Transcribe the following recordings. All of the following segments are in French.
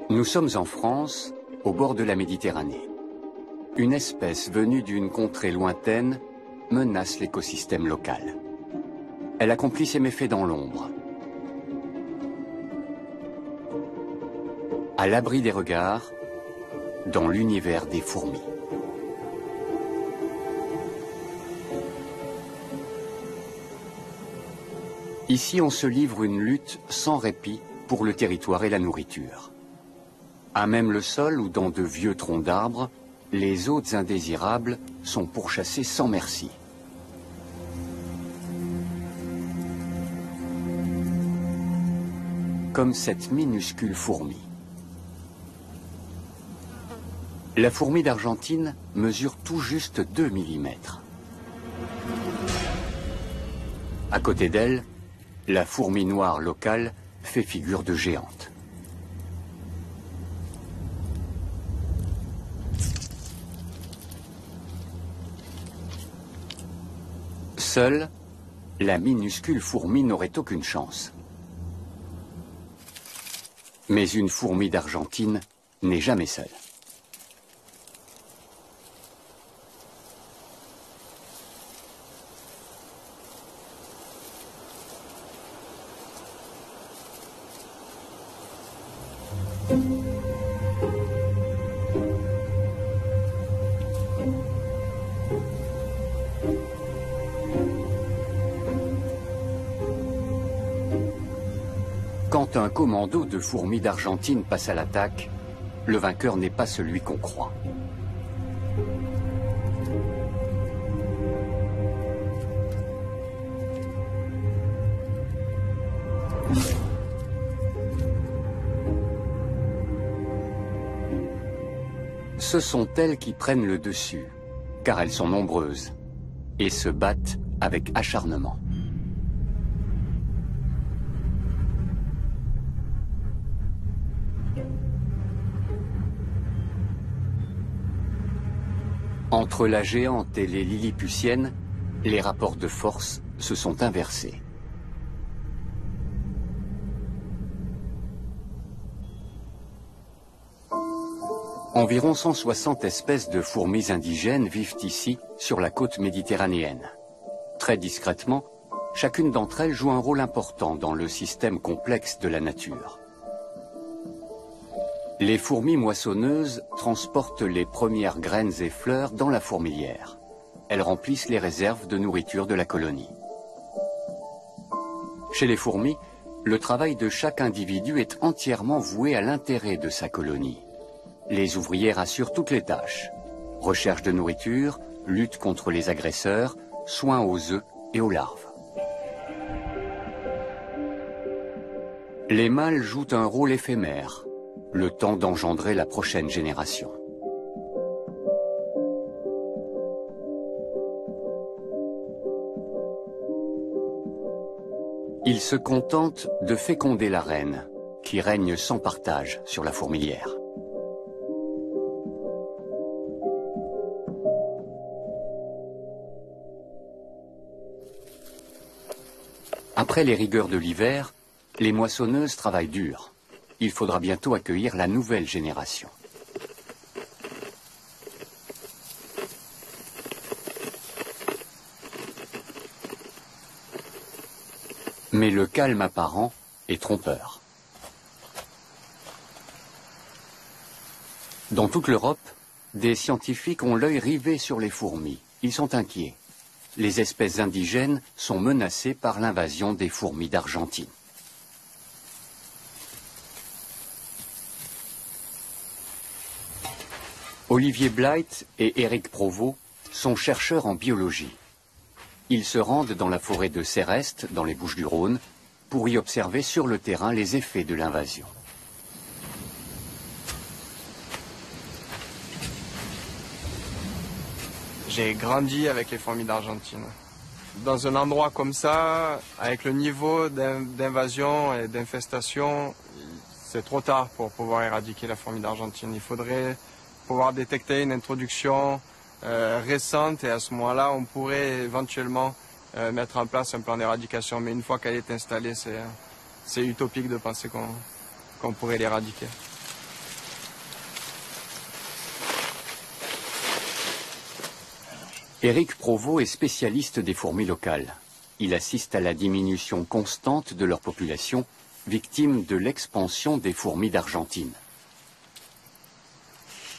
Nous sommes en France, au bord de la Méditerranée. Une espèce venue d'une contrée lointaine menace l'écosystème local. Elle accomplit ses méfaits dans l'ombre. À l'abri des regards, dans l'univers des fourmis. Ici, on se livre une lutte sans répit pour le territoire et la nourriture. À même le sol ou dans de vieux troncs d'arbres, les hôtes indésirables sont pourchassés sans merci. Comme cette minuscule fourmi. La fourmi d'Argentine mesure tout juste 2 mm. À côté d'elle, la fourmi noire locale fait figure de géante. Seule, la minuscule fourmi n'aurait aucune chance. Mais une fourmi d'Argentine n'est jamais seule. Quand un commando de fourmis d'Argentine passe à l'attaque, le vainqueur n'est pas celui qu'on croit. Ce sont elles qui prennent le dessus, car elles sont nombreuses, et se battent avec acharnement. Entre la géante et les lilliputiennes, les rapports de force se sont inversés. Environ 160 espèces de fourmis indigènes vivent ici, sur la côte méditerranéenne. Très discrètement, chacune d'entre elles joue un rôle important dans le système complexe de la nature. Les fourmis moissonneuses transportent les premières graines et fleurs dans la fourmilière. Elles remplissent les réserves de nourriture de la colonie. Chez les fourmis, le travail de chaque individu est entièrement voué à l'intérêt de sa colonie. Les ouvrières assurent toutes les tâches. Recherche de nourriture, lutte contre les agresseurs, soins aux œufs et aux larves. Les mâles jouent un rôle éphémère, le temps d'engendrer la prochaine génération. Ils se contentent de féconder la reine, qui règne sans partage sur la fourmilière. Après les rigueurs de l'hiver, les moissonneuses travaillent dur. Il faudra bientôt accueillir la nouvelle génération. Mais le calme apparent est trompeur. Dans toute l'Europe, des scientifiques ont l'œil rivé sur les fourmis. Ils sont inquiets. Les espèces indigènes sont menacées par l'invasion des fourmis d'Argentine. Olivier Blight et Éric Provost sont chercheurs en biologie. Ils se rendent dans la forêt de Céreste, dans les Bouches-du-Rhône, pour y observer sur le terrain les effets de l'invasion. J'ai grandi avec les fourmis d'Argentine. Dans un endroit comme ça, avec le niveau d'invasion et d'infestation, c'est trop tard pour pouvoir éradiquer la fourmi d'Argentine. Il faudrait pouvoir détecter une introduction récente et à ce moment-là, on pourrait éventuellement mettre en place un plan d'éradication. Mais une fois qu'elle est installée, c'est utopique de penser qu'on pourrait l'éradiquer. Éric Provost est spécialiste des fourmis locales. Il assiste à la diminution constante de leur population, victime de l'expansion des fourmis d'Argentine.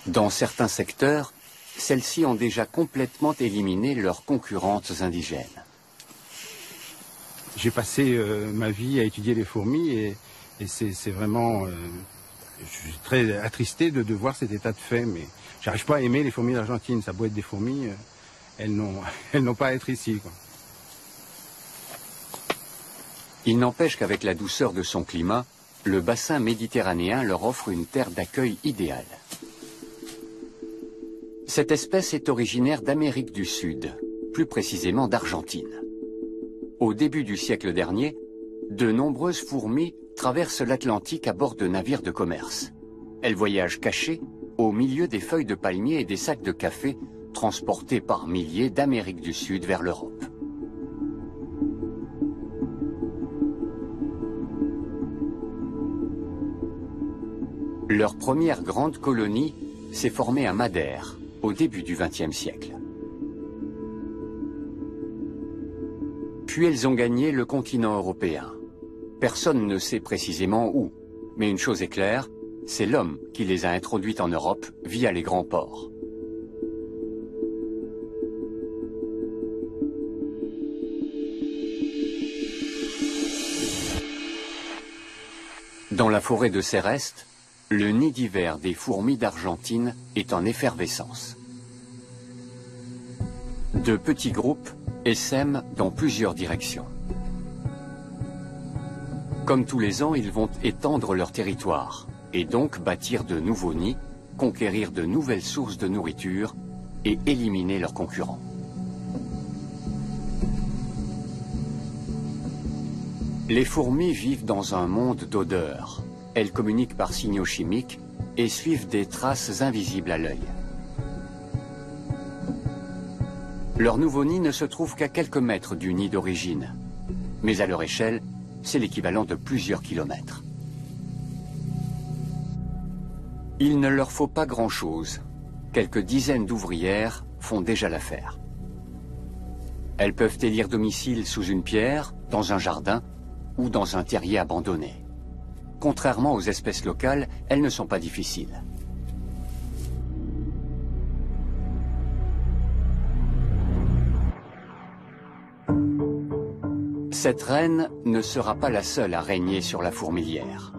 Dans certains secteurs, celles-ci ont déjà complètement éliminé leurs concurrentes indigènes. J'ai passé ma vie à étudier les fourmis et c'est vraiment... je suis très attristé de voir cet état de fait, mais j'arrive pas à aimer les fourmis d'Argentine. Ça doit être des fourmis, elles n'ont pas à être ici, quoi. Il n'empêche qu'avec la douceur de son climat, le bassin méditerranéen leur offre une terre d'accueil idéale. Cette espèce est originaire d'Amérique du Sud, plus précisément d'Argentine. Au début du siècle dernier, de nombreuses fourmis traversent l'Atlantique à bord de navires de commerce. Elles voyagent cachées au milieu des feuilles de palmier et des sacs de café transportés par milliers d'Amérique du Sud vers l'Europe. Leur première grande colonie s'est formée à Madère, au début du XXe siècle. Puis elles ont gagné le continent européen. Personne ne sait précisément où, mais une chose est claire, c'est l'homme qui les a introduites en Europe via les grands ports. Dans la forêt de Céreste, le nid d'hiver des fourmis d'Argentine est en effervescence. De petits groupes essaiment dans plusieurs directions. Comme tous les ans, ils vont étendre leur territoire et donc bâtir de nouveaux nids, conquérir de nouvelles sources de nourriture et éliminer leurs concurrents. Les fourmis vivent dans un monde d'odeurs. Elles communiquent par signaux chimiques et suivent des traces invisibles à l'œil. Leur nouveau nid ne se trouve qu'à quelques mètres du nid d'origine, mais à leur échelle, c'est l'équivalent de plusieurs kilomètres. Il ne leur faut pas grand-chose. Quelques dizaines d'ouvrières font déjà l'affaire. Elles peuvent élire domicile sous une pierre, dans un jardin ou dans un terrier abandonné. Contrairement aux espèces locales, elles ne sont pas difficiles. Cette reine ne sera pas la seule à régner sur la fourmilière.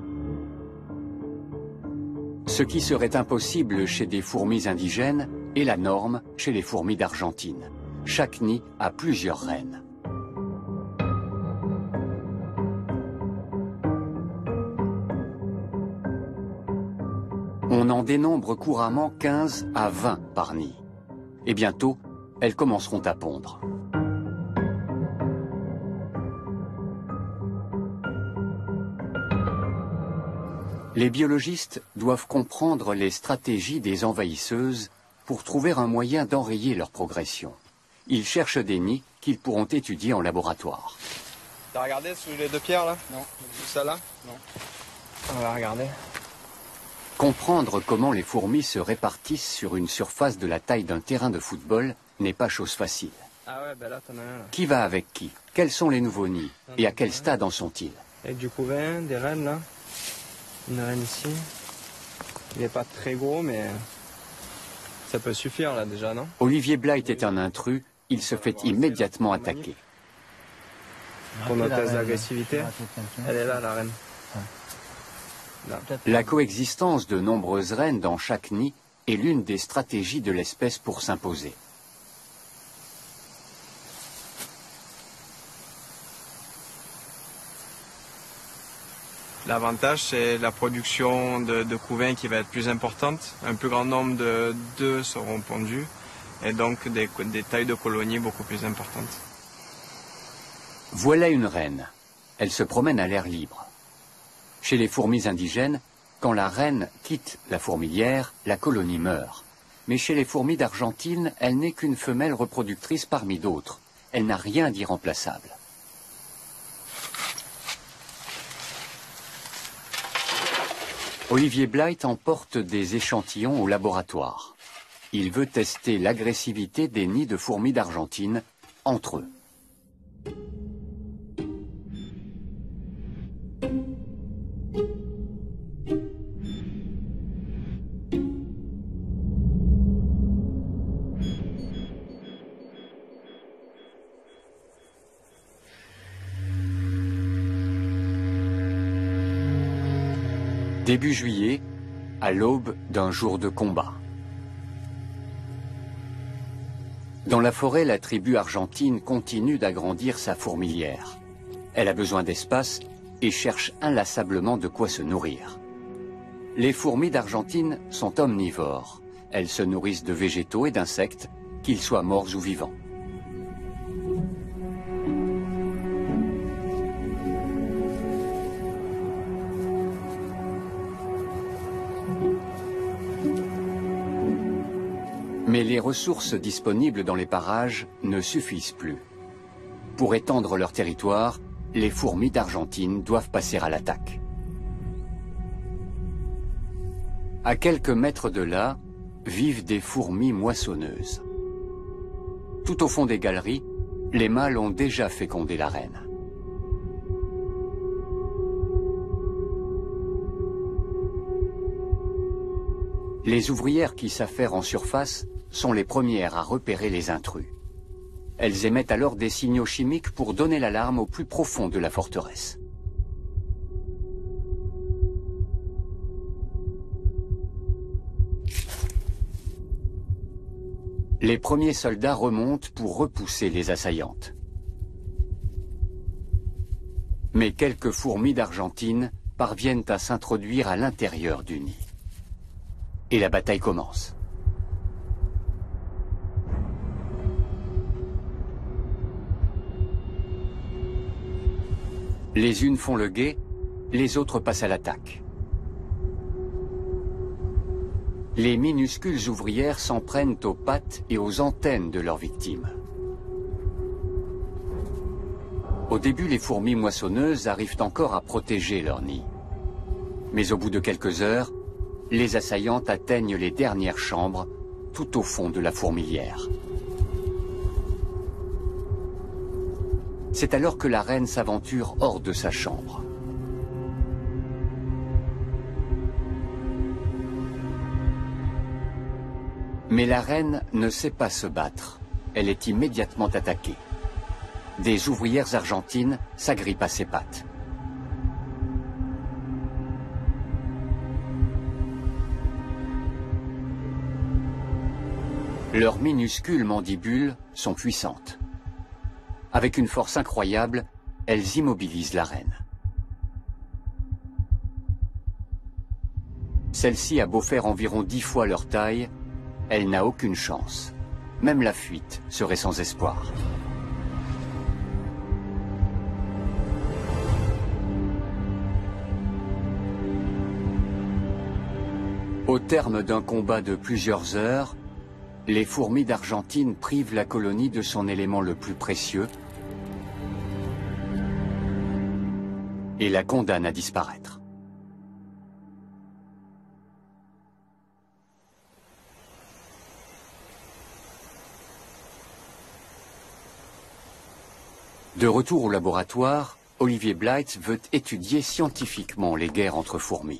Ce qui serait impossible chez des fourmis indigènes est la norme chez les fourmis d'Argentine. Chaque nid a plusieurs reines. On en dénombre couramment 15 à 20 par nid. Et bientôt, elles commenceront à pondre. Les biologistes doivent comprendre les stratégies des envahisseuses pour trouver un moyen d'enrayer leur progression. Ils cherchent des nids qu'ils pourront étudier en laboratoire. T'as regardé sous les deux pierres là? Non. Ça là? Non. On va regarder. Comprendre comment les fourmis se répartissent sur une surface de la taille d'un terrain de football n'est pas chose facile. Ah ouais, ben là t'en as un là. Qui va avec qui? Quels sont les nouveaux nids? Et à quel stade en sont-ils? Avec du couvain, des rennes là. Une reine ici. Il n'est pas très gros, mais ça peut suffire là déjà, non? Olivier Blight est un intrus, il se fait immédiatement attaquer. Pour notre test d'agressivité, elle est là la reine. Là. La coexistence de nombreuses reines dans chaque nid est l'une des stratégies de l'espèce pour s'imposer. L'avantage, c'est la production de couvains qui va être plus importante. Un plus grand nombre d'œufs seront pondus et donc des tailles de colonies beaucoup plus importantes. Voilà une reine. Elle se promène à l'air libre. Chez les fourmis indigènes, quand la reine quitte la fourmilière, la colonie meurt. Mais chez les fourmis d'Argentine, elle n'est qu'une femelle reproductrice parmi d'autres. Elle n'a rien d'irremplaçable. Olivier Blight emporte des échantillons au laboratoire. Il veut tester l'agressivité des nids de fourmis d'Argentine entre eux. Début juillet, à l'aube d'un jour de combat. Dans la forêt, la tribu argentine continue d'agrandir sa fourmilière. Elle a besoin d'espace et cherche inlassablement de quoi se nourrir. Les fourmis d'Argentine sont omnivores. Elles se nourrissent de végétaux et d'insectes, qu'ils soient morts ou vivants. Mais les ressources disponibles dans les parages ne suffisent plus. Pour étendre leur territoire, les fourmis d'Argentine doivent passer à l'attaque. À quelques mètres de là, vivent des fourmis moissonneuses. Tout au fond des galeries, les mâles ont déjà fécondé la reine. Les ouvrières qui s'affairent en surface sont les premières à repérer les intrus. Elles émettent alors des signaux chimiques pour donner l'alarme au plus profond de la forteresse. Les premiers soldats remontent pour repousser les assaillantes. Mais quelques fourmis d'Argentine parviennent à s'introduire à l'intérieur du nid. Et la bataille commence. Les unes font le guet, les autres passent à l'attaque. Les minuscules ouvrières s'en prennent aux pattes et aux antennes de leurs victimes. Au début, les fourmis moissonneuses arrivent encore à protéger leur nid. Mais au bout de quelques heures, les assaillantes atteignent les dernières chambres, tout au fond de la fourmilière. C'est alors que la reine s'aventure hors de sa chambre. Mais la reine ne sait pas se battre. Elle est immédiatement attaquée. Des ouvrières argentines s'agrippent à ses pattes. Leurs minuscules mandibules sont puissantes. Avec une force incroyable, elles immobilisent la reine. Celle-ci a beau faire environ 10 fois leur taille, elle n'a aucune chance. Même la fuite serait sans espoir. Au terme d'un combat de plusieurs heures, les fourmis d'Argentine privent la colonie de son élément le plus précieux et la condamnent à disparaître. De retour au laboratoire, Olivier Blythe veut étudier scientifiquement les guerres entre fourmis.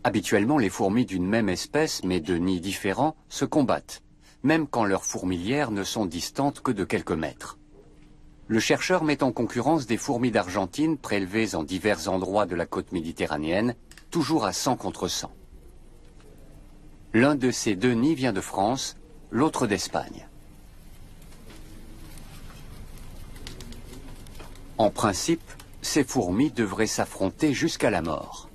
Habituellement, les fourmis d'une même espèce, mais de nids différents, se combattent, même quand leurs fourmilières ne sont distantes que de quelques mètres. Le chercheur met en concurrence des fourmis d'Argentine prélevées en divers endroits de la côte méditerranéenne, toujours à 100 contre 100. L'un de ces deux nids vient de France, l'autre d'Espagne. En principe, ces fourmis devraient s'affronter jusqu'à la mort.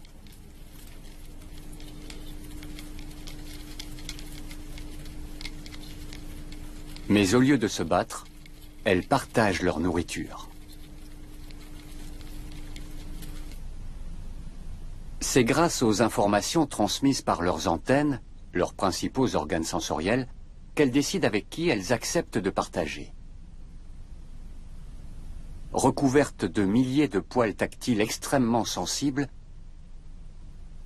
Mais au lieu de se battre, elles partagent leur nourriture. C'est grâce aux informations transmises par leurs antennes, leurs principaux organes sensoriels, qu'elles décident avec qui elles acceptent de partager. Recouvertes de milliers de poils tactiles extrêmement sensibles,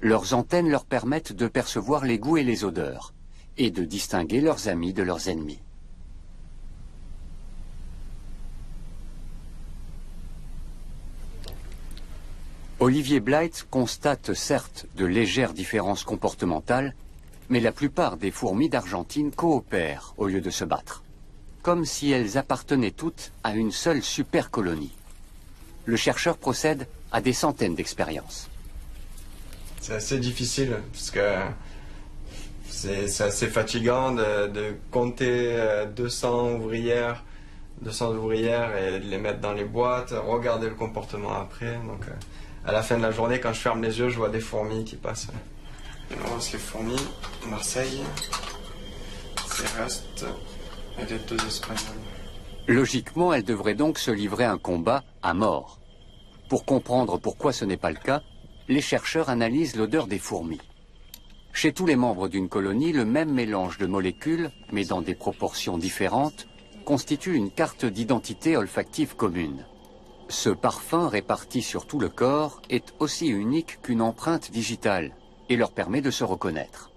leurs antennes leur permettent de percevoir les goûts et les odeurs, et de distinguer leurs amis de leurs ennemis. Olivier Blight constate certes de légères différences comportementales, mais la plupart des fourmis d'Argentine coopèrent au lieu de se battre, comme si elles appartenaient toutes à une seule supercolonie. Le chercheur procède à des centaines d'expériences. C'est assez difficile, parce que c'est assez fatigant de compter 200 ouvrières et de les mettre dans les boîtes, regarder le comportement après. Donc, à la fin de la journée, quand je ferme les yeux, je vois des fourmis qui passent. Et là, c'est les fourmis, Marseille, c'est Rust et les 2 Espagnols. Logiquement, elles devraient donc se livrer un combat à mort. Pour comprendre pourquoi ce n'est pas le cas, les chercheurs analysent l'odeur des fourmis. Chez tous les membres d'une colonie, le même mélange de molécules, mais dans des proportions différentes, constitue une carte d'identité olfactive commune. Ce parfum réparti sur tout le corps est aussi unique qu'une empreinte digitale et leur permet de se reconnaître.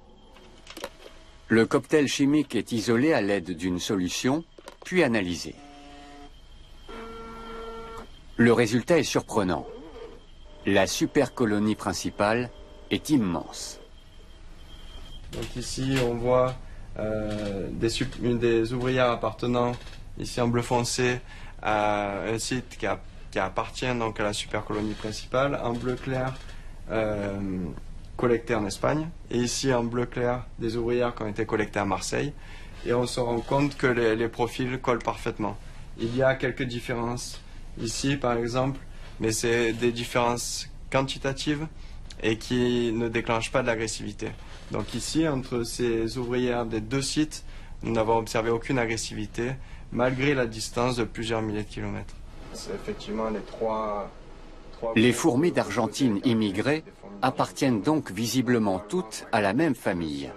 Le cocktail chimique est isolé à l'aide d'une solution, puis analysé. Le résultat est surprenant. La supercolonie principale est immense. Donc ici, on voit des ouvrières appartenant, ici en bleu foncé, à un site qui appartient donc à la supercolonie principale, en bleu clair, collectées en Espagne, et ici en bleu clair, des ouvrières qui ont été collectées à Marseille, et on se rend compte que les profils collent parfaitement. Il y a quelques différences ici, par exemple, mais c'est des différences quantitatives et qui ne déclenchent pas de l'agressivité. Donc ici, entre ces ouvrières des 2 sites, nous n'avons observé aucune agressivité, malgré la distance de plusieurs milliers de kilomètres. C'est effectivement Les fourmis d'Argentine immigrées appartiennent donc visiblement toutes à la même famille.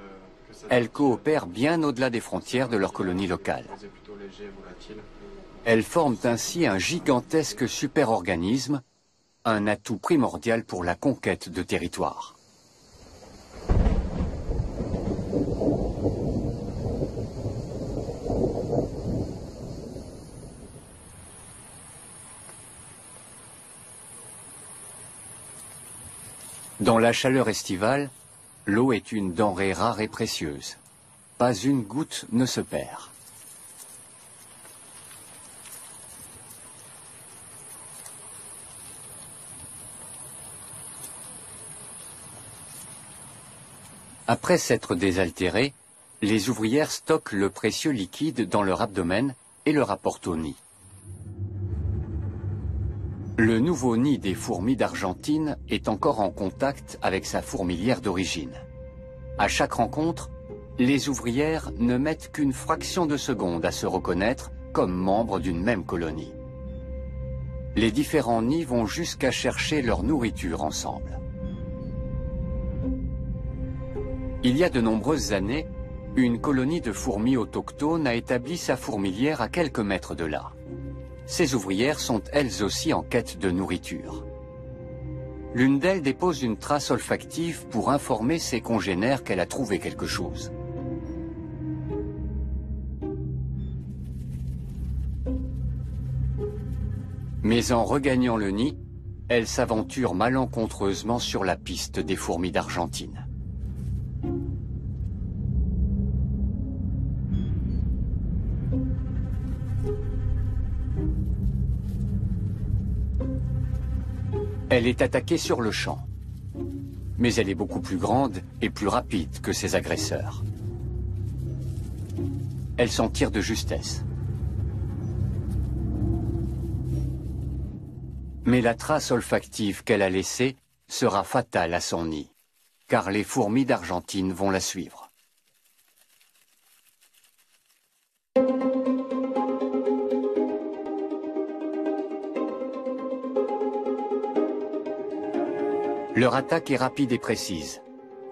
Elles coopèrent bien au-delà des frontières de leur colonie locale. Elles forment ainsi un gigantesque superorganisme, un atout primordial pour la conquête de territoires. Dans la chaleur estivale, l'eau est une denrée rare et précieuse. Pas une goutte ne se perd. Après s'être désaltérées, les ouvrières stockent le précieux liquide dans leur abdomen et le rapportent au nid. Le nouveau nid des fourmis d'Argentine est encore en contact avec sa fourmilière d'origine. À chaque rencontre, les ouvrières ne mettent qu'une fraction de seconde à se reconnaître comme membres d'une même colonie. Les différents nids vont jusqu'à chercher leur nourriture ensemble. Il y a de nombreuses années, une colonie de fourmis autochtones a établi sa fourmilière à quelques mètres de là. Ces ouvrières sont elles aussi en quête de nourriture. L'une d'elles dépose une trace olfactive pour informer ses congénères qu'elle a trouvé quelque chose. Mais en regagnant le nid, elle s'aventure malencontreusement sur la piste des fourmis d'Argentine. Elle est attaquée sur le champ. Mais elle est beaucoup plus grande et plus rapide que ses agresseurs. Elle s'en tire de justesse. Mais la trace olfactive qu'elle a laissée sera fatale à son nid, car les fourmis d'Argentine vont la suivre. Leur attaque est rapide et précise.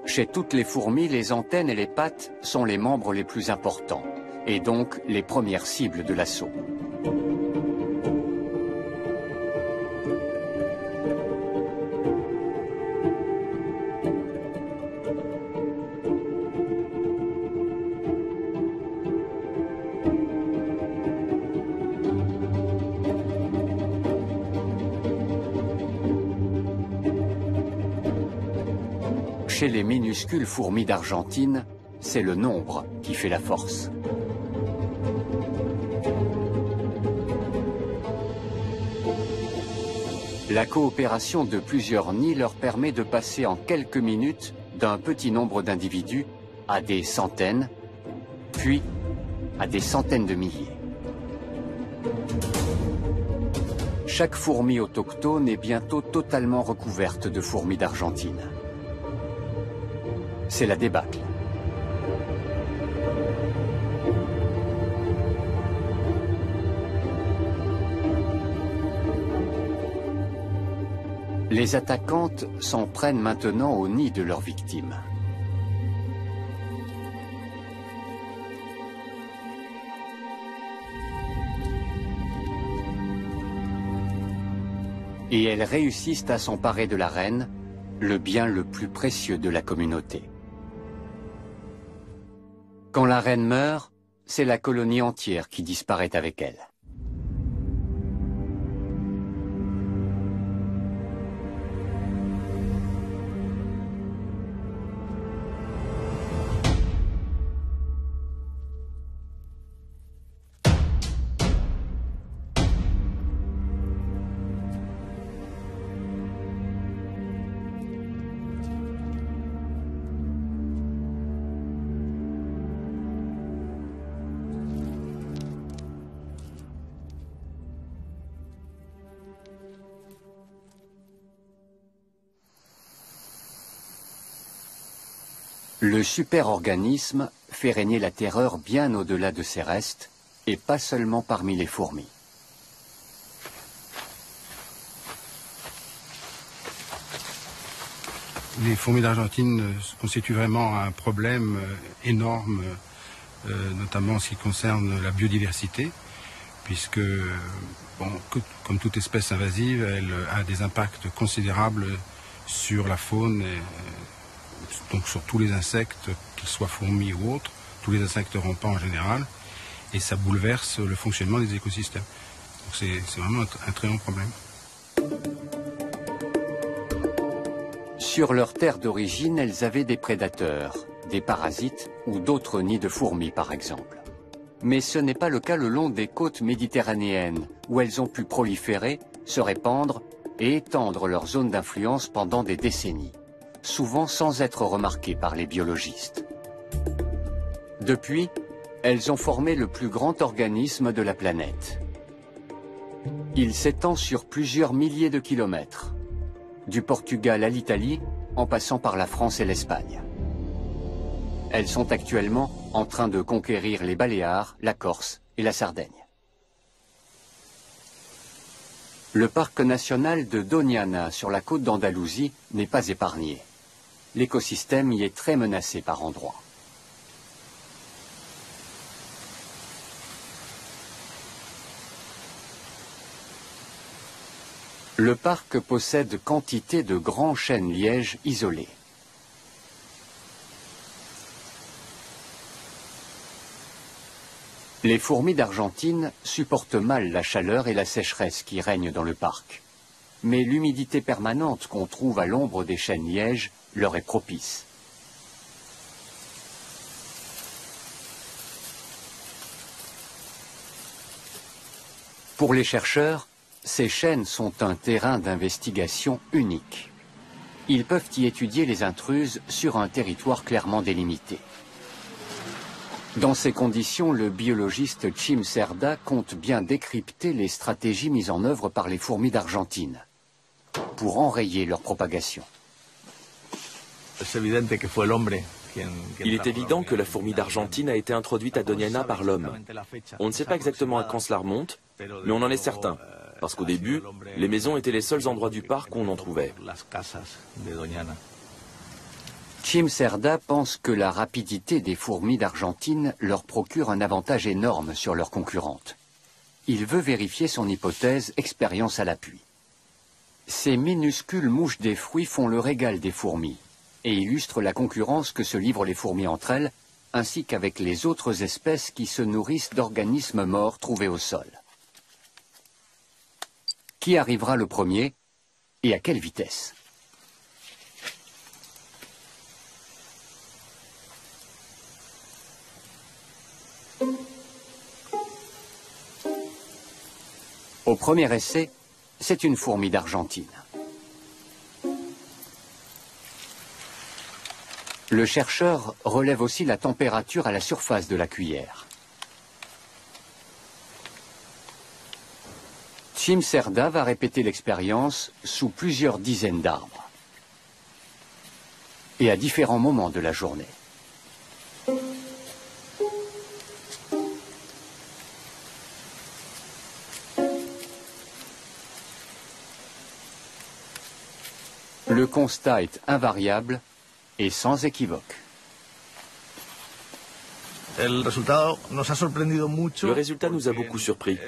Chez toutes les fourmis, les antennes et les pattes sont les membres les plus importants, et donc les premières cibles de l'assaut. Chez les minuscules fourmis d'Argentine, c'est le nombre qui fait la force. La coopération de plusieurs nids leur permet de passer en quelques minutes d'un petit nombre d'individus à des centaines, puis à des centaines de milliers. Chaque fourmi autochtone est bientôt totalement recouverte de fourmis d'Argentine. C'est la débâcle. Les attaquantes s'en prennent maintenant au nid de leurs victimes. Et elles réussissent à s'emparer de la reine, le bien le plus précieux de la communauté. Quand la reine meurt, c'est la colonie entière qui disparaît avec elle. Le superorganisme fait régner la terreur bien au-delà de ses restes, et pas seulement parmi les fourmis. Les fourmis d'Argentine constituent vraiment un problème énorme, notamment en ce qui concerne la biodiversité, puisque, bon, comme toute espèce invasive, elle a des impacts considérables sur la faune, donc sur tous les insectes, qu'ils soient fourmis ou autres, tous les insectes rampants en général, et ça bouleverse le fonctionnement des écosystèmes. Donc c'est vraiment un très grand problème. Sur leur terre d'origine, elles avaient des prédateurs, des parasites ou d'autres nids de fourmis par exemple. Mais ce n'est pas le cas le long des côtes méditerranéennes, où elles ont pu proliférer, se répandre et étendre leur zone d'influence pendant des décennies, souvent sans être remarquées par les biologistes. Depuis, elles ont formé le plus grand organisme de la planète. Il s'étend sur plusieurs milliers de kilomètres, du Portugal à l'Italie, en passant par la France et l'Espagne. Elles sont actuellement en train de conquérir les Baléares, la Corse et la Sardaigne. Le parc national de Doñana, sur la côte d'Andalousie, n'est pas épargné. L'écosystème y est très menacé par endroits. Le parc possède quantité de grands chênes-lièges isolés. Les fourmis d'Argentine supportent mal la chaleur et la sécheresse qui règnent dans le parc. Mais l'humidité permanente qu'on trouve à l'ombre des chênes-lièges leur est propice. Pour les chercheurs, ces chênes sont un terrain d'investigation unique. Ils peuvent y étudier les intruses sur un territoire clairement délimité. Dans ces conditions, le biologiste Chim Cerda compte bien décrypter les stratégies mises en œuvre par les fourmis d'Argentine pour enrayer leur propagation. Il est évident que la fourmi d'Argentine a été introduite à Doñana par l'homme. On ne sait pas exactement à quand cela remonte, mais on en est certain. Parce qu'au début, les maisons étaient les seuls endroits du parc où on en trouvait. Chim Cerda pense que la rapidité des fourmis d'Argentine leur procure un avantage énorme sur leurs concurrentes. Il veut vérifier son hypothèse, expérience à l'appui. Ces minuscules mouches des fruits font le régal des fourmis et illustrent la concurrence que se livrent les fourmis entre elles, ainsi qu'avec les autres espèces qui se nourrissent d'organismes morts trouvés au sol. Qui arrivera le premier et à quelle vitesse? Au premier essai, c'est une fourmi d'Argentine. Le chercheur relève aussi la température à la surface de la cuillère. Cimserda va répéter l'expérience sous plusieurs dizaines d'arbres et à différents moments de la journée. Le constat est invariable et sans équivoque. Le résultat nous a beaucoup surpris.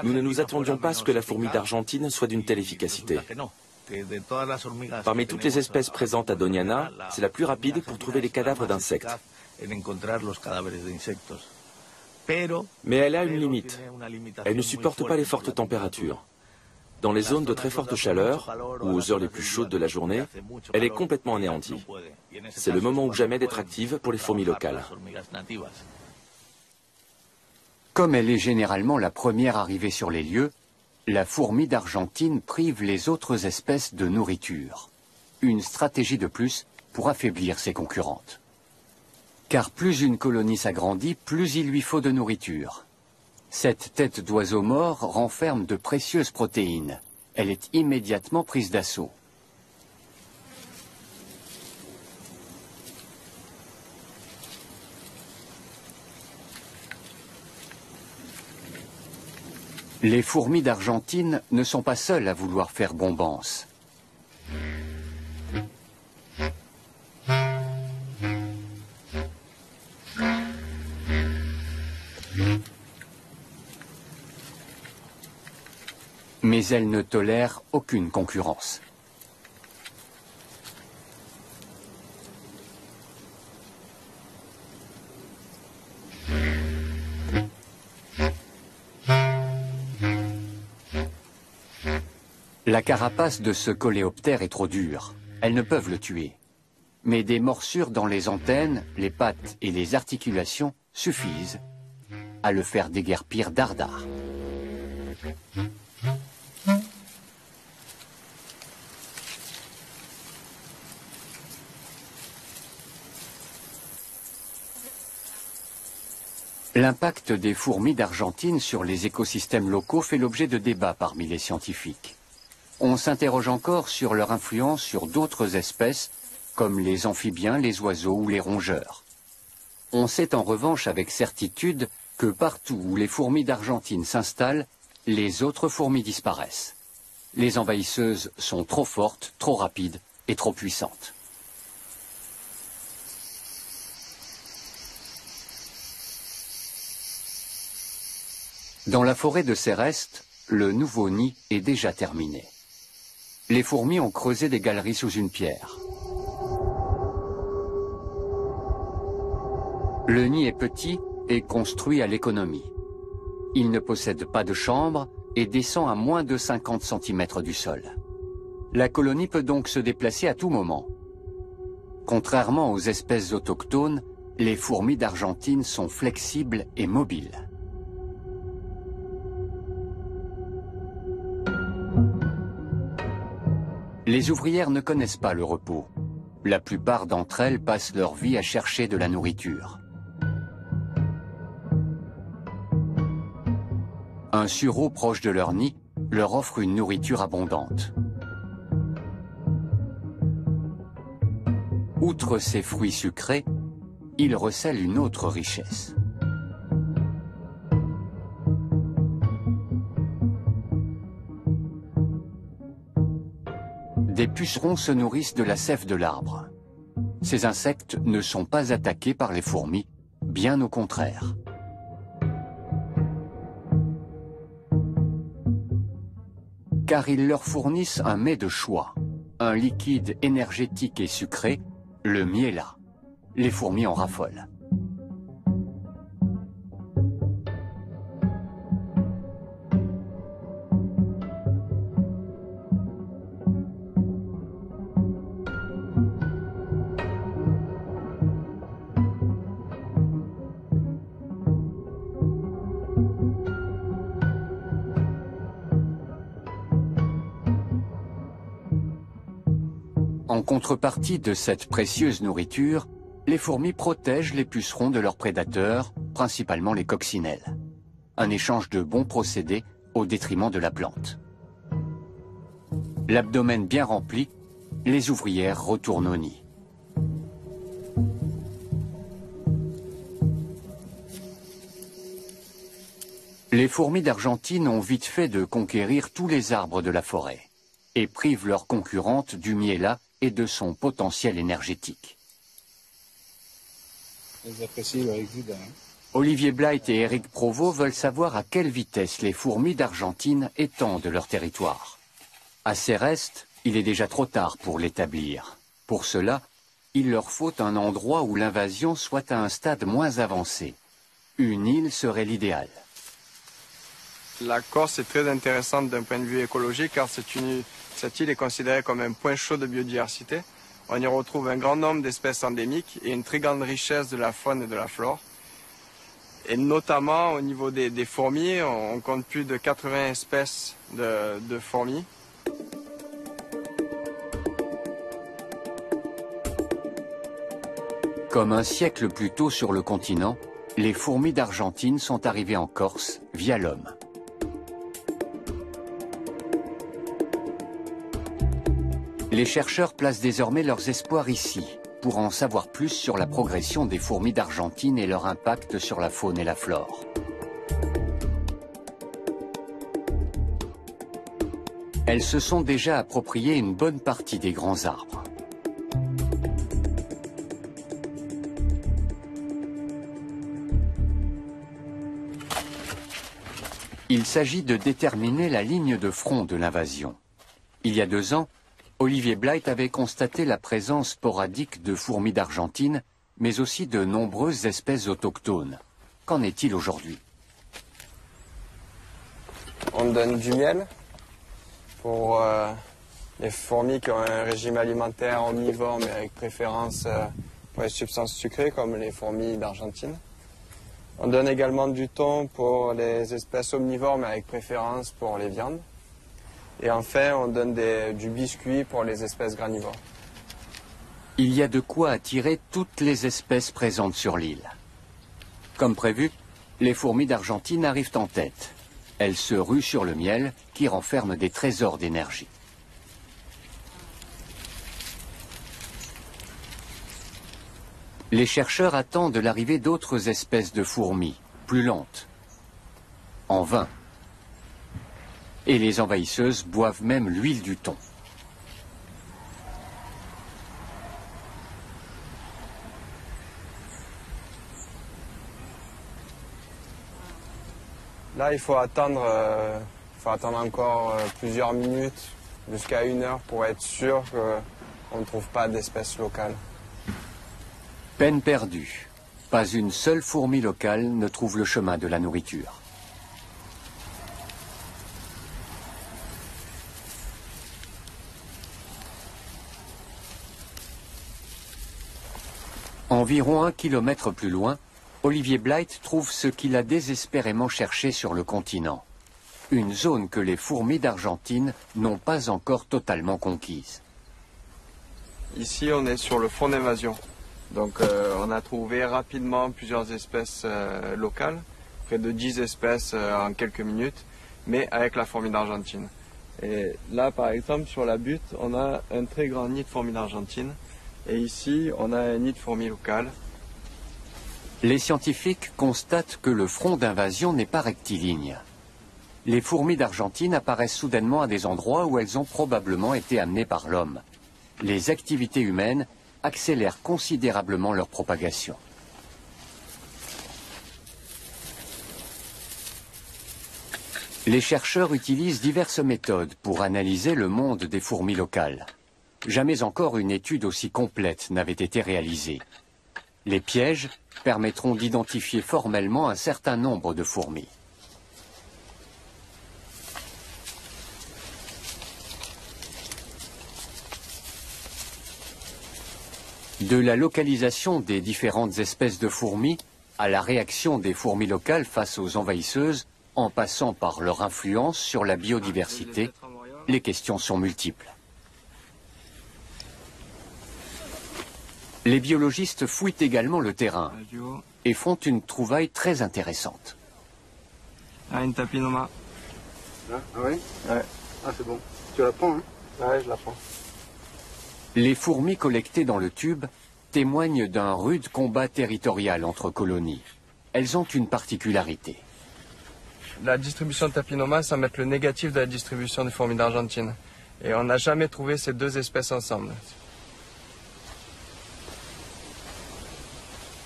Nous ne nous attendions pas à ce que la fourmi d'Argentine soit d'une telle efficacité. Parmi toutes les espèces présentes à Doñana, c'est la plus rapide pour trouver les cadavres d'insectes. Mais elle a une limite. Elle ne supporte pas les fortes températures. Dans les zones de très forte chaleur, ou aux heures les plus chaudes de la journée, elle est complètement anéantie. C'est le moment ou jamais d'être active pour les fourmis locales. Comme elle est généralement la première arrivée sur les lieux, la fourmi d'Argentine prive les autres espèces de nourriture. Une stratégie de plus pour affaiblir ses concurrentes. Car plus une colonie s'agrandit, plus il lui faut de nourriture. Cette tête d'oiseau mort renferme de précieuses protéines. Elle est immédiatement prise d'assaut. Les fourmis d'Argentine ne sont pas seules à vouloir faire bombance. Mais elles ne tolèrent aucune concurrence. La carapace de ce coléoptère est trop dure. Elles ne peuvent le tuer. Mais des morsures dans les antennes, les pattes et les articulations suffisent à le faire déguerpir dardard. L'impact des fourmis d'Argentine sur les écosystèmes locaux fait l'objet de débats parmi les scientifiques. On s'interroge encore sur leur influence sur d'autres espèces, comme les amphibiens, les oiseaux ou les rongeurs. On sait en revanche avec certitude que partout où les fourmis d'Argentine s'installent, les autres fourmis disparaissent. Les envahisseuses sont trop fortes, trop rapides et trop puissantes. Dans la forêt de Céreste, le nouveau nid est déjà terminé. Les fourmis ont creusé des galeries sous une pierre. Le nid est petit et construit à l'économie. Il ne possède pas de chambre et descend à moins de 50 cm du sol. La colonie peut donc se déplacer à tout moment. Contrairement aux espèces autochtones, les fourmis d'Argentine sont flexibles et mobiles. Les ouvrières ne connaissent pas le repos. La plupart d'entre elles passent leur vie à chercher de la nourriture. Un sureau proche de leur nid leur offre une nourriture abondante. Outre ces fruits sucrés, ils recèlent une autre richesse. Des pucerons se nourrissent de la sève de l'arbre. Ces insectes ne sont pas attaqués par les fourmis, bien au contraire. Car ils leur fournissent un mets de choix, un liquide énergétique et sucré, le miella. Les fourmis en raffolent. En contrepartie de cette précieuse nourriture, les fourmis protègent les pucerons de leurs prédateurs, principalement les coccinelles. Un échange de bons procédés au détriment de la plante. L'abdomen bien rempli, les ouvrières retournent au nid. Les fourmis d'Argentine ont vite fait de conquérir tous les arbres de la forêt et privent leurs concurrentes du miella et de son potentiel énergétique. Olivier Blight et Eric Provost veulent savoir à quelle vitesse les fourmis d'Argentine étendent leur territoire. À Céreste, il est déjà trop tard pour l'établir. Pour cela, il leur faut un endroit où l'invasion soit à un stade moins avancé. Une île serait l'idéal. La Corse est très intéressante d'un point de vue écologique car cette île est considérée comme un point chaud de biodiversité. On y retrouve un grand nombre d'espèces endémiques et une très grande richesse de la faune et de la flore. Et notamment au niveau des fourmis, on compte plus de 80 espèces de fourmis. Comme un siècle plus tôt sur le continent, les fourmis d'Argentine sont arrivées en Corse via l'homme. Les chercheurs placent désormais leurs espoirs ici, pour en savoir plus sur la progression des fourmis d'Argentine et leur impact sur la faune et la flore. Elles se sont déjà appropriées une bonne partie des grands arbres. Il s'agit de déterminer la ligne de front de l'invasion. Il y a 2 ans, Olivier Blight avait constaté la présence sporadique de fourmis d'Argentine, mais aussi de nombreuses espèces autochtones. Qu'en est-il aujourd'hui? On donne du miel pour les fourmis qui ont un régime alimentaire omnivore, mais avec préférence pour les substances sucrées, comme les fourmis d'Argentine. On donne également du thon pour les espèces omnivores, mais avec préférence pour les viandes. Et enfin, on donne du biscuit pour les espèces granivores. Il y a de quoi attirer toutes les espèces présentes sur l'île. Comme prévu, les fourmis d'Argentine arrivent en tête. Elles se ruent sur le miel qui renferme des trésors d'énergie. Les chercheurs attendent l'arrivée d'autres espèces de fourmis, plus lentes. En vain. Et les envahisseuses boivent même l'huile du thon. Là, il faut attendre encore plusieurs minutes, jusqu'à 1 heure, pour être sûr qu'on ne trouve pas d'espèces locales. Peine perdue. Pas une seule fourmi locale ne trouve le chemin de la nourriture. Environ 1 kilomètre plus loin, Olivier Blight trouve ce qu'il a désespérément cherché sur le continent. Une zone que les fourmis d'Argentine n'ont pas encore totalement conquise. Ici, on est sur le front d'invasion. Donc, on a trouvé rapidement plusieurs espèces locales, près de 10 espèces en quelques minutes, mais avec la fourmi d'Argentine. Et là, par exemple, sur la butte, on a un très grand nid de fourmis d'Argentine. Et ici, on a un nid de fourmis locales. Les scientifiques constatent que le front d'invasion n'est pas rectiligne. Les fourmis d'Argentine apparaissent soudainement à des endroits où elles ont probablement été amenées par l'homme. Les activités humaines accélèrent considérablement leur propagation. Les chercheurs utilisent diverses méthodes pour analyser le monde des fourmis locales. Jamais encore une étude aussi complète n'avait été réalisée. Les pièges permettront d'identifier formellement un certain nombre de fourmis. De la localisation des différentes espèces de fourmis à la réaction des fourmis locales face aux envahisseuses, en passant par leur influence sur la biodiversité, les questions sont multiples. Les biologistes fouillent également le terrain et font une trouvaille très intéressante. Ah, une tapinoma. Ah oui? Ouais. Ah c'est bon. Tu la prends, hein? Ouais, je la prends. Les fourmis collectées dans le tube témoignent d'un rude combat territorial entre colonies. Elles ont une particularité. La distribution de tapinoma, ça va être le négatif de la distribution des fourmis d'Argentine. Et on n'a jamais trouvé ces deux espèces ensemble.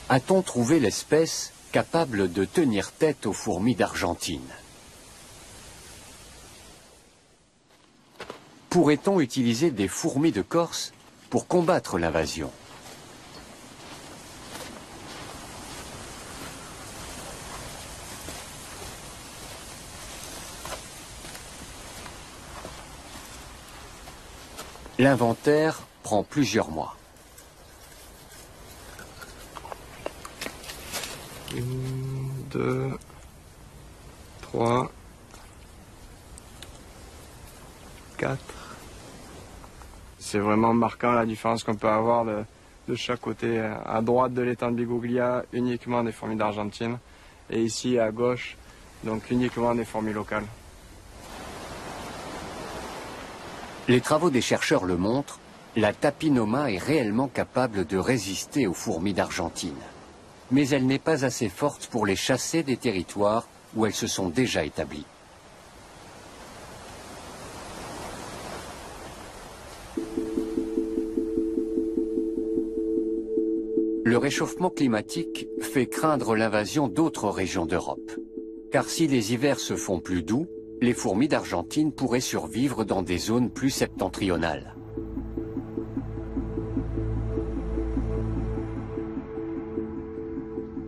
A-t-on trouvé l'espèce capable de tenir tête aux fourmis d'Argentine? Pourrait-on utiliser des fourmis de Corse pour combattre l'invasion? L'inventaire prend plusieurs mois. 1, 2, 3, 4. C'est vraiment marquant la différence qu'on peut avoir de chaque côté. À droite de l'étang de Biguglia, uniquement des fourmis d'Argentine. Et ici, à gauche, donc uniquement des fourmis locales. Les travaux des chercheurs le montrent, la tapinoma est réellement capable de résister aux fourmis d'Argentine. Mais elle n'est pas assez forte pour les chasser des territoires où elles se sont déjà établies. Le réchauffement climatique fait craindre l'invasion d'autres régions d'Europe. Car si les hivers se font plus doux, les fourmis d'Argentine pourraient survivre dans des zones plus septentrionales.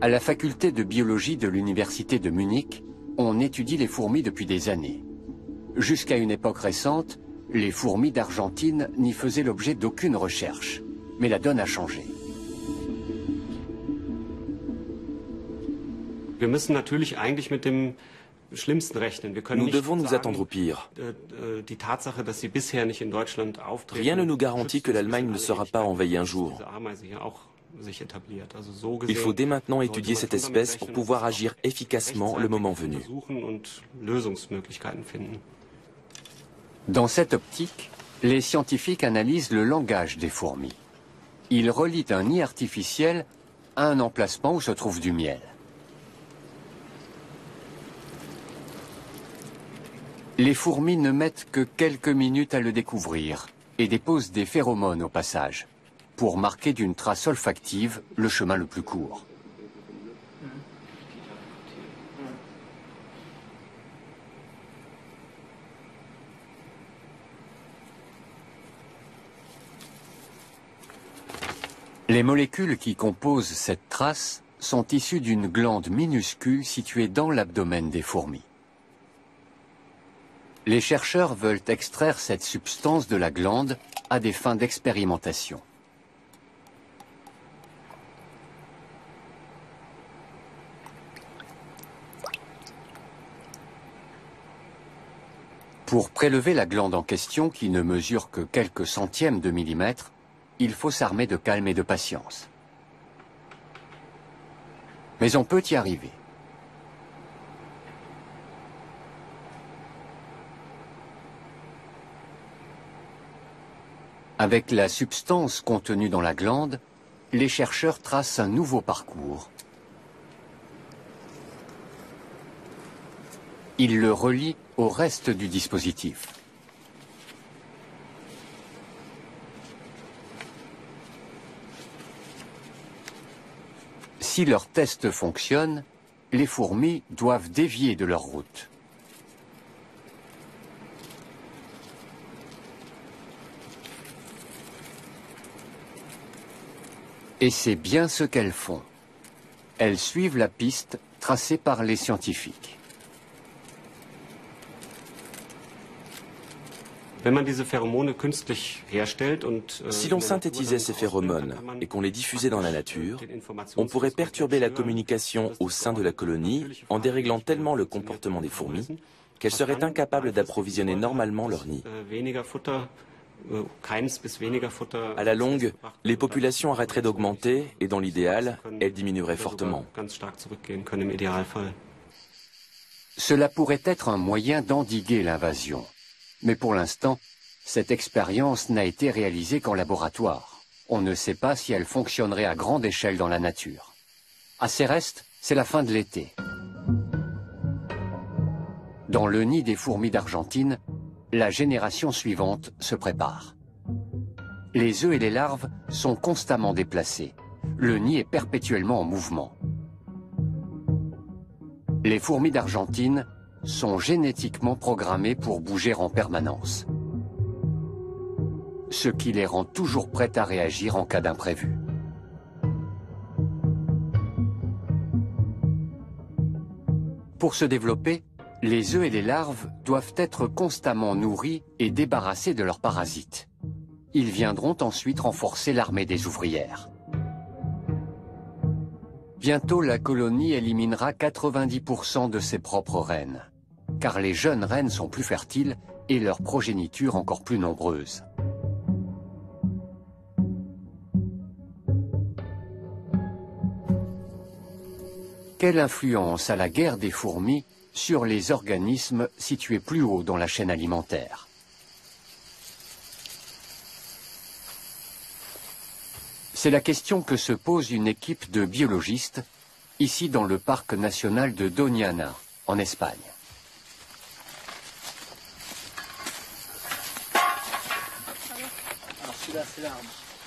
À la faculté de biologie de l'université de Munich, on étudie les fourmis depuis des années. Jusqu'à une époque récente, les fourmis d'Argentine n'y faisaient l'objet d'aucune recherche. Mais la donne a changé. Nous devons nous attendre au pire. Rien ne nous garantit que l'Allemagne ne sera pas envahie un jour. Il faut dès maintenant étudier cette espèce pour pouvoir agir efficacement le moment venu. Dans cette optique, les scientifiques analysent le langage des fourmis. Ils relient un nid artificiel à un emplacement où se trouve du miel. Les fourmis ne mettent que quelques minutes à le découvrir et déposent des phéromones au passage, pour marquer d'une trace olfactive le chemin le plus court. Les molécules qui composent cette trace sont issues d'une glande minuscule située dans l'abdomen des fourmis. Les chercheurs veulent extraire cette substance de la glande à des fins d'expérimentation. Pour prélever la glande en question, qui ne mesure que quelques centièmes de millimètre, il faut s'armer de calme et de patience. Mais on peut y arriver. Avec la substance contenue dans la glande, les chercheurs tracent un nouveau parcours. Ils le relient au reste du dispositif. Si leur test fonctionne, les fourmis doivent dévier de leur route. Et c'est bien ce qu'elles font. Elles suivent la piste tracée par les scientifiques. Si l'on synthétisait ces phéromones et qu'on les diffusait dans la nature, on pourrait perturber la communication au sein de la colonie en déréglant tellement le comportement des fourmis qu'elles seraient incapables d'approvisionner normalement leur nid. À la longue, les populations arrêteraient d'augmenter et dans l'idéal, elles diminueraient fortement. Cela pourrait être un moyen d'endiguer l'invasion. Mais pour l'instant, cette expérience n'a été réalisée qu'en laboratoire. On ne sait pas si elle fonctionnerait à grande échelle dans la nature. À Céreste, c'est la fin de l'été. Dans le nid des fourmis d'Argentine, la génération suivante se prépare. Les œufs et les larves sont constamment déplacés. Le nid est perpétuellement en mouvement. Les fourmis d'Argentine sont génétiquement programmées pour bouger en permanence, ce qui les rend toujours prêtes à réagir en cas d'imprévu. Pour se développer, les œufs et les larves doivent être constamment nourris et débarrassés de leurs parasites. Ils viendront ensuite renforcer l'armée des ouvrières. Bientôt, la colonie éliminera 90% de ses propres reines, car les jeunes reines sont plus fertiles et leur progéniture encore plus nombreuse. Quelle influence a la guerre des fourmis sur les organismes situés plus haut dans la chaîne alimentaire? C'est la question que se pose une équipe de biologistes, ici dans le parc national de Doñana, en Espagne.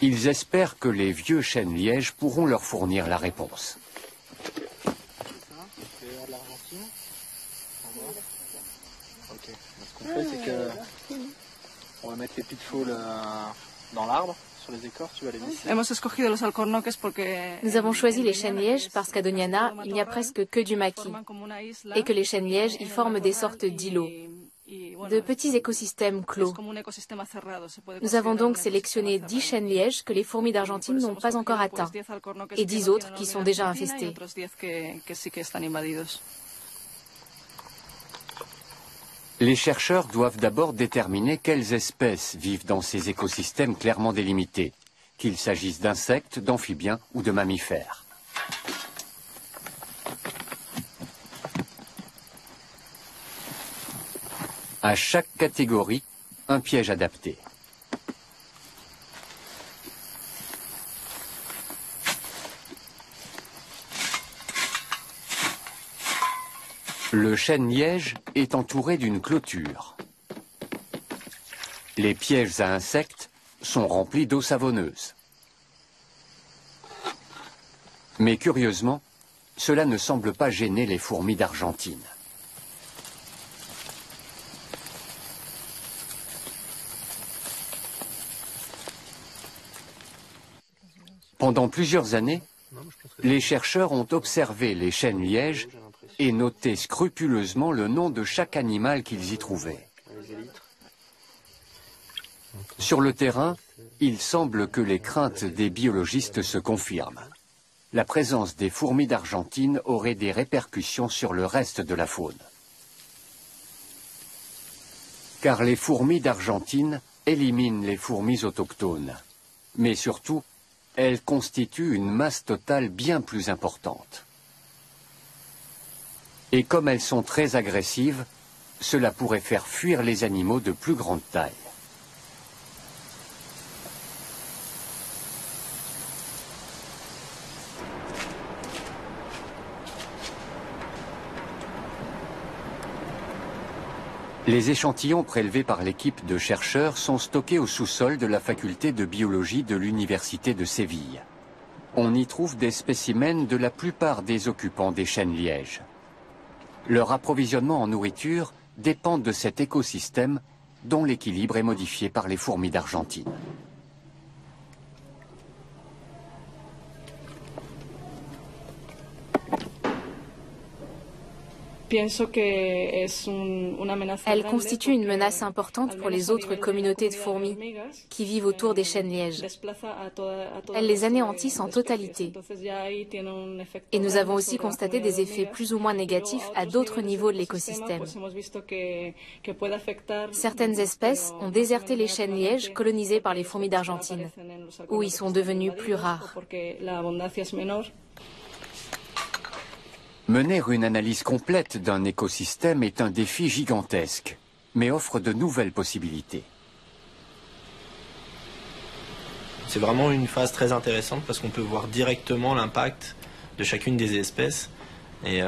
Ils espèrent que les vieux chênes-lièges pourront leur fournir la réponse. Ce qu'on fait, c'est que on va mettre les pitfalls dans l'arbre. Les écorces, tu vas les Nous avons choisi les chênes-lièges parce qu'à Doñana, il n'y a presque que du maquis et que les chênes-lièges y forment des sortes d'îlots, de petits écosystèmes clos. Nous avons donc sélectionné 10 chênes-lièges que les fourmis d'Argentine n'ont pas encore atteints et 10 autres qui sont déjà infestés. Les chercheurs doivent d'abord déterminer quelles espèces vivent dans ces écosystèmes clairement délimités, qu'il s'agisse d'insectes, d'amphibiens ou de mammifères. À chaque catégorie, un piège adapté. Le chêne-liège est entouré d'une clôture. Les pièges à insectes sont remplis d'eau savonneuse. Mais curieusement, cela ne semble pas gêner les fourmis d'Argentine. Pendant plusieurs années, les chercheurs ont observé les chênes-lièges et noté scrupuleusement le nom de chaque animal qu'ils y trouvaient. Sur le terrain, il semble que les craintes des biologistes se confirment. La présence des fourmis d'Argentine aurait des répercussions sur le reste de la faune. Car les fourmis d'Argentine éliminent les fourmis autochtones. Mais surtout, elles constituent une masse totale bien plus importante. Et comme elles sont très agressives, cela pourrait faire fuir les animaux de plus grande taille. Les échantillons prélevés par l'équipe de chercheurs sont stockés au sous-sol de la faculté de biologie de l'Université de Séville. On y trouve des spécimens de la plupart des occupants des chênes-lièges. Leur approvisionnement en nourriture dépend de cet écosystème dont l'équilibre est modifié par les fourmis d'Argentine. Elle constitue une menace importante pour les autres communautés de fourmis qui vivent autour des chênes-lièges. Elles les anéantissent en totalité. Et nous avons aussi constaté des effets plus ou moins négatifs à d'autres niveaux de l'écosystème. Certaines espèces ont déserté les chênes-lièges colonisés par les fourmis d'Argentine, où ils sont devenus plus rares. Mener une analyse complète d'un écosystème est un défi gigantesque, mais offre de nouvelles possibilités. C'est vraiment une phase très intéressante parce qu'on peut voir directement l'impact de chacune des espèces. Et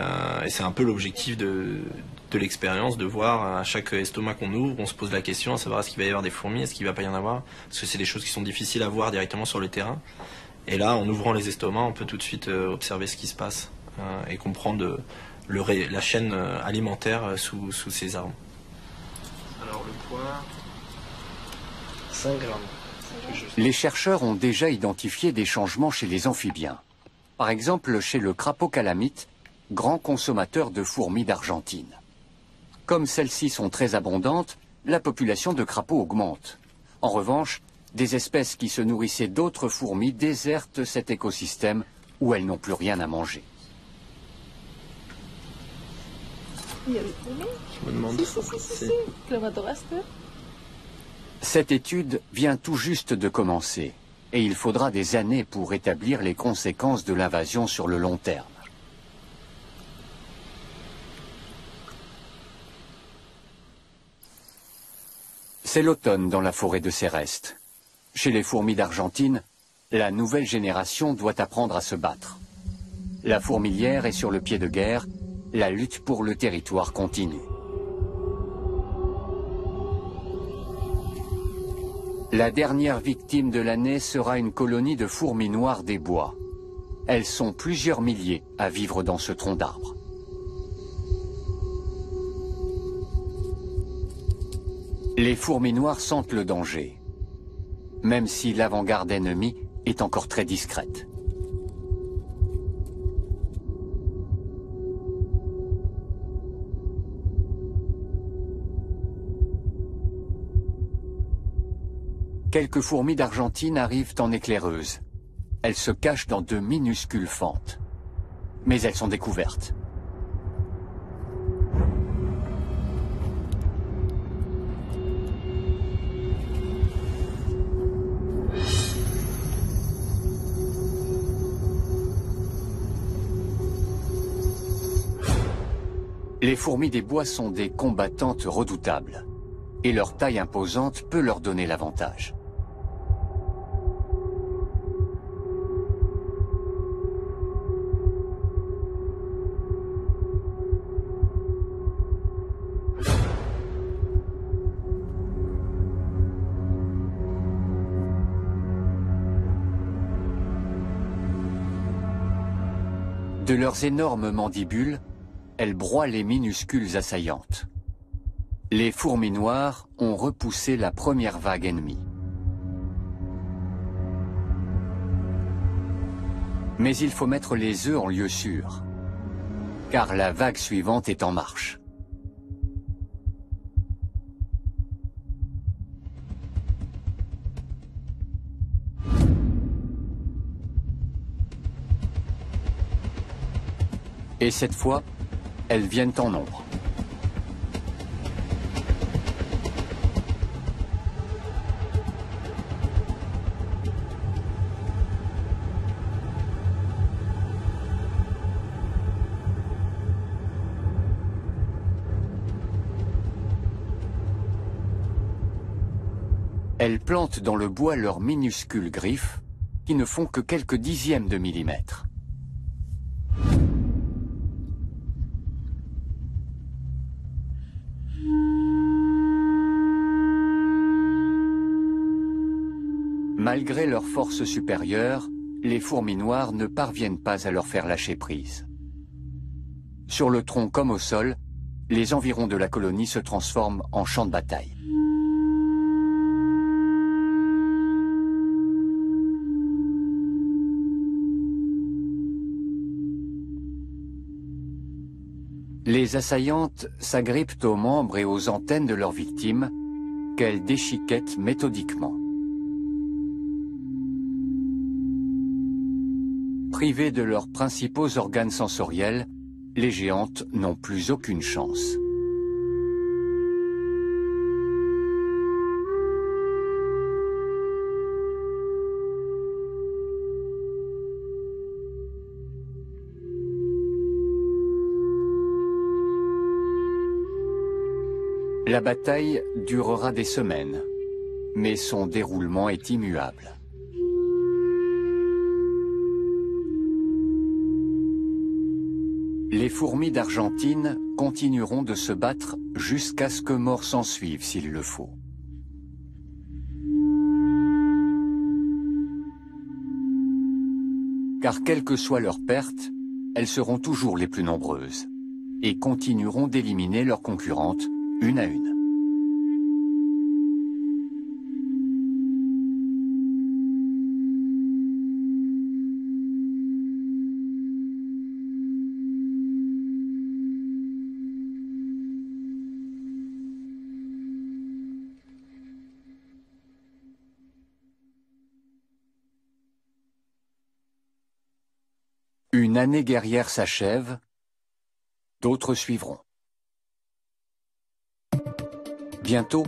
c'est un peu l'objectif de l'expérience, de voir à chaque estomac qu'on ouvre, on se pose la question à savoir est-ce qu'il va y avoir des fourmis, est-ce qu'il ne va pas y en avoir, parce que c'est des choses qui sont difficiles à voir directement sur le terrain. Et là, en ouvrant les estomacs, on peut tout de suite observer ce qui se passe et comprendre la chaîne alimentaire sous ces arbres. Alors le poids, 5 grammes. Les chercheurs ont déjà identifié des changements chez les amphibiens. Par exemple, chez le crapaud calamite, grand consommateur de fourmis d'Argentine. Comme celles-ci sont très abondantes, la population de crapauds augmente. En revanche, des espèces qui se nourrissaient d'autres fourmis désertent cet écosystème où elles n'ont plus rien à manger. Je me demande si... Cette étude vient tout juste de commencer et il faudra des années pour établir les conséquences de l'invasion sur le long terme. C'est l'automne dans la forêt de Céreste. Chez les fourmis d'Argentine, la nouvelle génération doit apprendre à se battre. La fourmilière est sur le pied de guerre, la lutte pour le territoire continue. La dernière victime de l'année sera une colonie de fourmis noires des bois. Elles sont plusieurs milliers à vivre dans ce tronc d'arbre. Les fourmis noires sentent le danger, même si l'avant-garde ennemie est encore très discrète. Quelques fourmis d'Argentine arrivent en éclaireuse. Elles se cachent dans de minuscules fentes. Mais elles sont découvertes. Les fourmis des bois sont des combattantes redoutables. Et leur taille imposante peut leur donner l'avantage. De leurs énormes mandibules, elles broient les minuscules assaillantes. Les fourmis noires ont repoussé la première vague ennemie. Mais il faut mettre les œufs en lieu sûr, car la vague suivante est en marche. Et cette fois, elles viennent en nombre. Elles plantent dans le bois leurs minuscules griffes, qui ne font que quelques dixièmes de millimètre. Malgré leur force supérieure, les fourmis noires ne parviennent pas à leur faire lâcher prise. Sur le tronc comme au sol, les environs de la colonie se transforment en champ de bataille. Les assaillantes s'agrippent aux membres et aux antennes de leurs victimes, qu'elles déchiquettent méthodiquement. Privées de leurs principaux organes sensoriels, les géantes n'ont plus aucune chance. La bataille durera des semaines, mais son déroulement est immuable. Les fourmis d'Argentine continueront de se battre jusqu'à ce que mort s'en suive s'il le faut. Car quelle que soit leur perte, elles seront toujours les plus nombreuses et continueront d'éliminer leurs concurrentes une à une. Une année guerrière s'achève, d'autres suivront. Bientôt,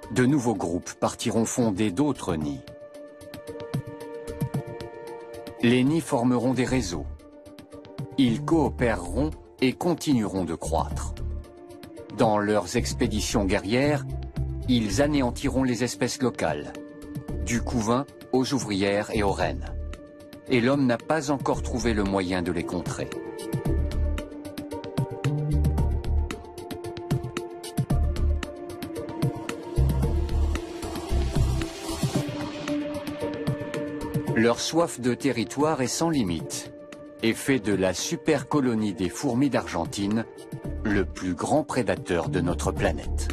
de nouveaux groupes partiront fonder d'autres nids. Les nids formeront des réseaux. Ils coopéreront et continueront de croître. Dans leurs expéditions guerrières, ils anéantiront les espèces locales, du couvain aux ouvrières et aux reines. Et l'homme n'a pas encore trouvé le moyen de les contrer. Leur soif de territoire est sans limite et fait de la supercolonie des fourmis d'Argentine le plus grand prédateur de notre planète.